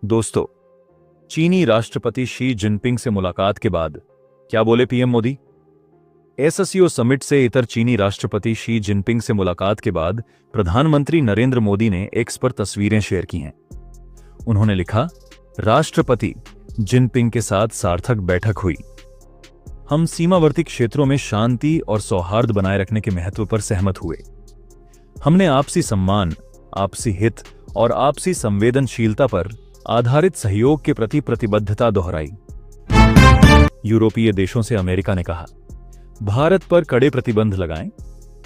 दोस्तों, चीनी राष्ट्रपति शी जिनपिंग से मुलाकात के बाद क्या बोले पीएम मोदी? एससीओ समिट से इतर चीनी राष्ट्रपति शी जिनपिंग से मुलाकात के बाद प्रधानमंत्री नरेंद्र मोदी ने एक्स पर तस्वीरें शेयर की हैं। उन्होंने लिखा, राष्ट्रपति जिनपिंग के साथ सार्थक बैठक हुई। हम सीमावर्ती क्षेत्रों में शांति और सौहार्द बनाए रखने के महत्व पर सहमत हुए। हमने आपसी सम्मान, आपसी हित और आपसी संवेदनशीलता पर आधारित सहयोग के प्रति प्रतिबद्धता दोहराई। यूरोपीय देशों से अमेरिका ने कहा, भारत पर कड़े प्रतिबंध लगाएं,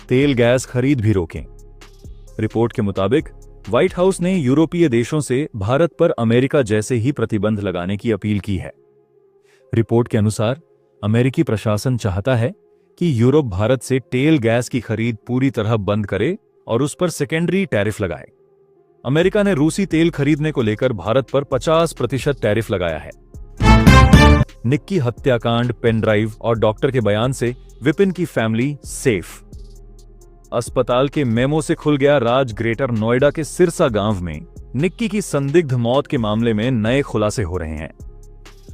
तेल गैस खरीद भी रोकें। रिपोर्ट के मुताबिक व्हाइट हाउस ने यूरोपीय देशों से भारत पर अमेरिका जैसे ही प्रतिबंध लगाने की अपील की है। रिपोर्ट के अनुसार अमेरिकी प्रशासन चाहता है कि यूरोप भारत से तेल गैस की खरीद पूरी तरह बंद करे और उस पर सेकेंडरी टैरिफ लगाए। अमेरिका ने रूसी तेल खरीदने को लेकर भारत पर 50% टैरिफ लगाया है। निक्की हत्याकांड, पेन ड्राइव और डॉक्टर के बयान से विपिन की फैमिली सेफ। अस्पताल के मेमो से खुल गया राज। ग्रेटर नोएडा के सिरसा गांव में निक्की की संदिग्ध मौत के मामले में नए खुलासे हो रहे हैं।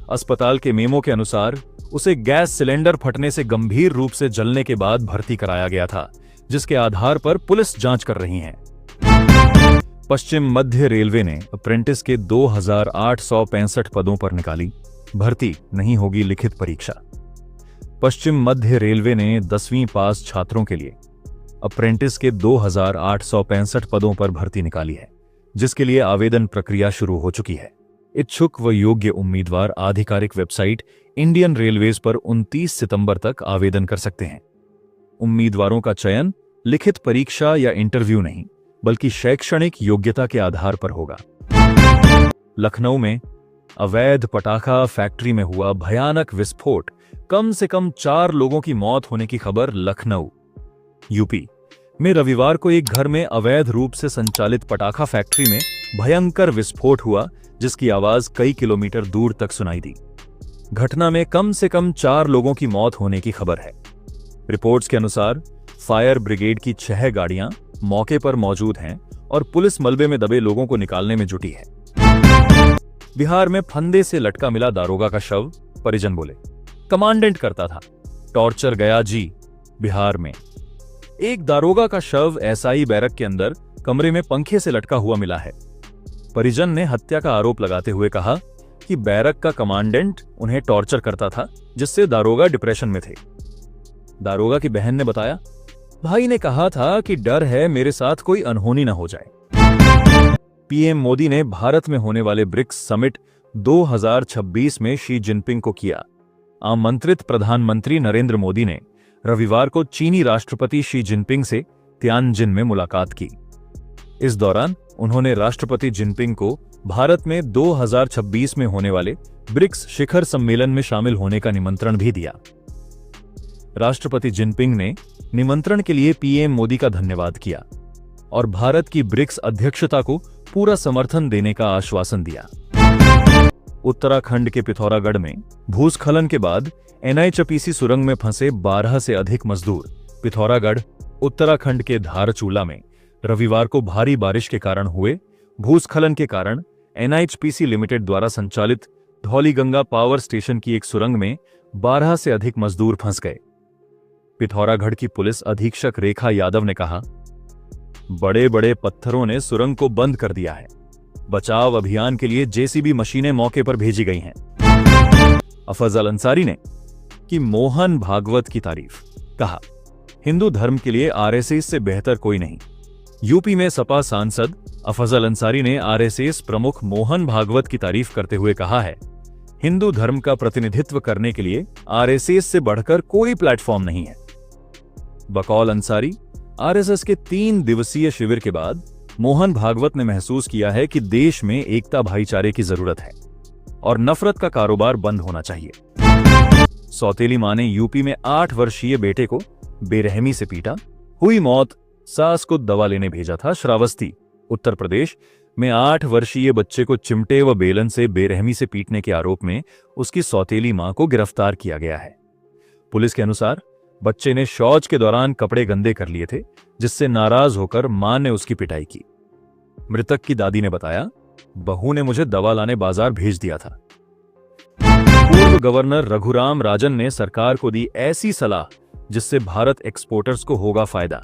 अस्पताल के मेमो के अनुसार उसे गैस सिलेंडर फटने से गंभीर रूप से जलने के बाद भर्ती कराया गया था, जिसके आधार पर पुलिस जांच कर रही है। पश्चिम मध्य रेलवे ने अप्रेंटिस के 2865 पदों पर निकाली भर्ती, नहीं होगी लिखित परीक्षा। पश्चिम मध्य रेलवे ने 10वीं पास छात्रों के लिए अप्रेंटिस के 2865 पदों पर भर्ती निकाली है, जिसके लिए आवेदन प्रक्रिया शुरू हो चुकी है। इच्छुक व योग्य उम्मीदवार आधिकारिक वेबसाइट इंडियन रेलवेज पर 29 सितंबर तक आवेदन कर सकते हैं। उम्मीदवारों का चयन लिखित परीक्षा या इंटरव्यू नहीं, बल्कि शैक्षणिक योग्यता के आधार पर होगा। लखनऊ में अवैध पटाखा फैक्ट्री में हुआ भयानक विस्फोट, कम से कम 4 लोगों की मौत होने की खबर। लखनऊ यूपी में रविवार को एक घर में अवैध रूप से संचालित पटाखा फैक्ट्री में भयंकर विस्फोट हुआ, जिसकी आवाज कई किलोमीटर दूर तक सुनाई दी। घटना में कम से कम 4 लोगों की मौत होने की खबर है। रिपोर्ट्स के अनुसार फायर ब्रिगेड की 6 गाड़ियां मौके पर मौजूद हैं और पुलिस मलबे में दबे लोगों को निकालने में जुटी है। बिहार में फंदे से लटका मिला दारोगा का शव। परिजन बोले, कमांडेंट करता था, टॉर्चर गया जी। बिहार में एक दारोगा का शव एसआई बैरक के अंदर कमरे में पंखे से लटका हुआ मिला है। परिजन ने हत्या का आरोप लगाते हुए कहा कि बैरक का कमांडेंट उन्हें टॉर्चर करता था, जिससे दारोगा डिप्रेशन में थे। दारोगा की बहन ने बताया, भाई ने कहा था कि डर है मेरे साथ कोई अनहोनी न हो जाए। पीएम मोदी ने भारत में होने वाले ब्रिक्स समिट 2026 में शी जिनपिंग को किया आमंत्रित। प्रधानमंत्री नरेंद्र मोदी ने रविवार को चीनी राष्ट्रपति शी जिनपिंग से तियानजिन में मुलाकात की। इस दौरान उन्होंने राष्ट्रपति जिनपिंग को भारत में 2026 में होने वाले ब्रिक्स शिखर सम्मेलन में शामिल होने का निमंत्रण भी दिया। राष्ट्रपति जिनपिंग ने निमंत्रण के लिए पीएम मोदी का धन्यवाद किया और भारत की ब्रिक्स अध्यक्षता को पूरा समर्थन देने का आश्वासन दिया। उत्तराखंड के पिथौरागढ़ में भूस्खलन के बाद एनएचपीसी सुरंग में फंसे 12 से अधिक मजदूर। पिथौरागढ़, उत्तराखंड के धारचूला में रविवार को भारी बारिश के कारण हुए भूस्खलन के कारण एनएचपीसी लिमिटेड द्वारा संचालित धौलीगंगा पावर स्टेशन की एक सुरंग में 12 से अधिक मजदूर फंस गए। पिथौरागढ़ की पुलिस अधीक्षक रेखा यादव ने कहा, बड़े बड़े पत्थरों ने सुरंग को बंद कर दिया है। बचाव अभियान के लिए जेसीबी मशीनें मौके पर भेजी गई हैं। अफजल अंसारी ने की मोहन भागवत की तारीफ, कहा, हिंदू धर्म के लिए आरएसएस से बेहतर कोई नहीं। यूपी में सपा सांसद अफजल अंसारी ने आरएसएस प्रमुख मोहन भागवत की तारीफ करते हुए कहा है, हिंदू धर्म का प्रतिनिधित्व करने के लिए आरएसएस से बढ़कर कोई प्लेटफॉर्म नहीं है। बकौल अंसारी, आरएसएस के 3 दिवसीय शिविर के बाद मोहन भागवत ने महसूस किया है कि देश में एकता भाईचारे की जरूरत है और नफरत का कारोबार बंद होना चाहिए। सौतेली मां ने यूपी में 8 वर्षीय बेटे को बेरहमी से पीटा, हुई मौत। सास को दवा लेने भेजा था। श्रावस्ती, उत्तर प्रदेश में 8 वर्षीय बच्चे को चिमटे व बेलन से बेरहमी से पीटने के आरोप में उसकी सौतेली मां को गिरफ्तार किया गया है। पुलिस के अनुसार बच्चे ने शौच के दौरान कपड़े गंदे कर लिए थे, जिससे नाराज होकर मां ने उसकी पिटाई की। मृतक की दादी ने बताया, बहू ने मुझे दवा लाने बाजार भेज दिया था। पूर्व गवर्नर रघुराम राजन ने सरकार को दी ऐसी सलाह जिससे भारत एक्सपोर्टर्स को होगा फायदा।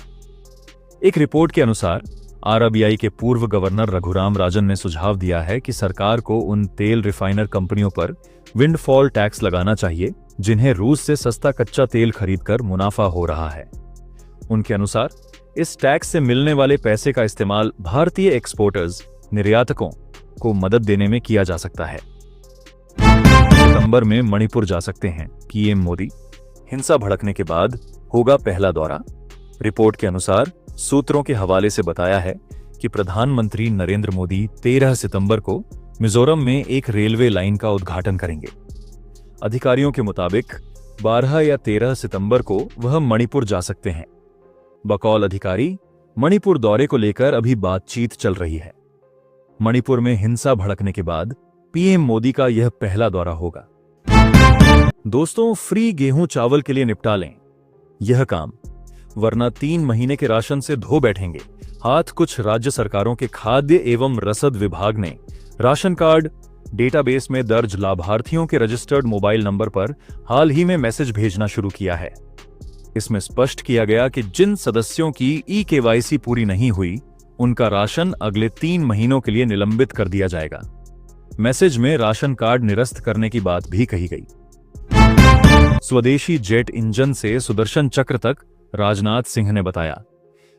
एक रिपोर्ट के अनुसार आरबीआई के पूर्व गवर्नर रघुराम राजन ने सुझाव दिया है कि सरकार को उन तेल रिफाइनर कंपनियों पर विंडफॉल टैक्स लगाना चाहिए जिन्हें रूस से सस्ता कच्चा तेल खरीदकर मुनाफा हो रहा है। उनके अनुसार इस टैक्स से मिलने वाले पैसे का इस्तेमाल भारतीय एक्सपोर्टर्स निर्यातकों को मदद देने में किया जा सकता है। सितंबर में मणिपुर जा सकते हैं पीएम मोदी। हिंसा भड़कने के बाद होगा पहला दौरा। रिपोर्ट के अनुसार सूत्रों के हवाले से बताया है कि प्रधानमंत्री नरेंद्र मोदी 13 सितंबर को मिजोरम में एक रेलवे लाइन का उद्घाटन करेंगे। अधिकारियों के मुताबिक 12 या 13 सितंबर को वह मणिपुर जा सकते हैं। बकौल अधिकारी, मणिपुर दौरे को लेकर अभी बातचीत चल रही है। मणिपुर में हिंसा भड़कने के बाद पीएम मोदी का यह पहला दौरा होगा। दोस्तों, फ्री गेहूं चावल के लिए निपटा लें यह काम, वरना 3 महीने के राशन से धो बैठेंगे हाथ। कुछ राज्य सरकारों के खाद्य एवं रसद विभाग ने राशन कार्ड डेटाबेस में दर्ज लाभार्थियों के रजिस्टर्ड मोबाइल नंबर पर हाल ही में मैसेज भेजना शुरू किया है। इसमें स्पष्ट किया गया कि जिन सदस्यों की ई-केवाईसी पूरी नहीं हुई, उनका राशन अगले 3 महीनों के लिए निलंबित कर दिया जाएगा। मैसेज में राशन कार्ड निरस्त करने की बात भी कही गई। स्वदेशी जेट इंजन से सुदर्शन चक्र तक राजनाथ सिंह ने बताया।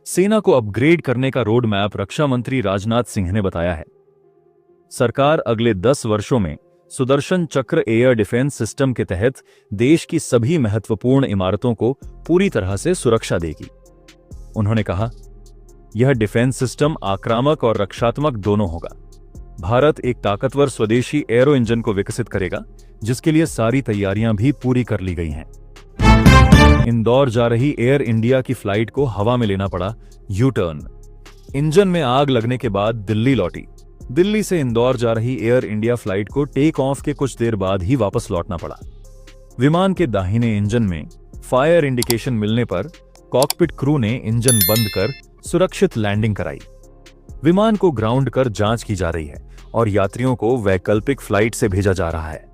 सेना को अपग्रेड करने का रोड मैप रक्षा मंत्री राजनाथ सिंह ने बताया है। सरकार अगले 10 वर्षों में सुदर्शन चक्र एयर डिफेंस सिस्टम के तहत देश की सभी महत्वपूर्ण इमारतों को पूरी तरह से सुरक्षा देगी। उन्होंने कहा, यह डिफेंस सिस्टम आक्रामक और रक्षात्मक दोनों होगा। भारत एक ताकतवर स्वदेशी एरो इंजन को विकसित करेगा, जिसके लिए सारी तैयारियां भी पूरी कर ली गई हैं। इंदौर जा रही एयर इंडिया की फ्लाइट को हवा में लेना पड़ा यू टर्न। इंजन में आग लगने के बाद दिल्ली लौटी। दिल्ली से इंदौर जा रही एयर इंडिया फ्लाइट को टेक ऑफ के कुछ देर बाद ही वापस लौटना पड़ा। विमान के दाहिने इंजन में फायर इंडिकेशन मिलने पर कॉकपिट क्रू ने इंजन बंद कर सुरक्षित लैंडिंग कराई। विमान को ग्राउंड कर जांच की जा रही है और यात्रियों को वैकल्पिक फ्लाइट से भेजा जा रहा है।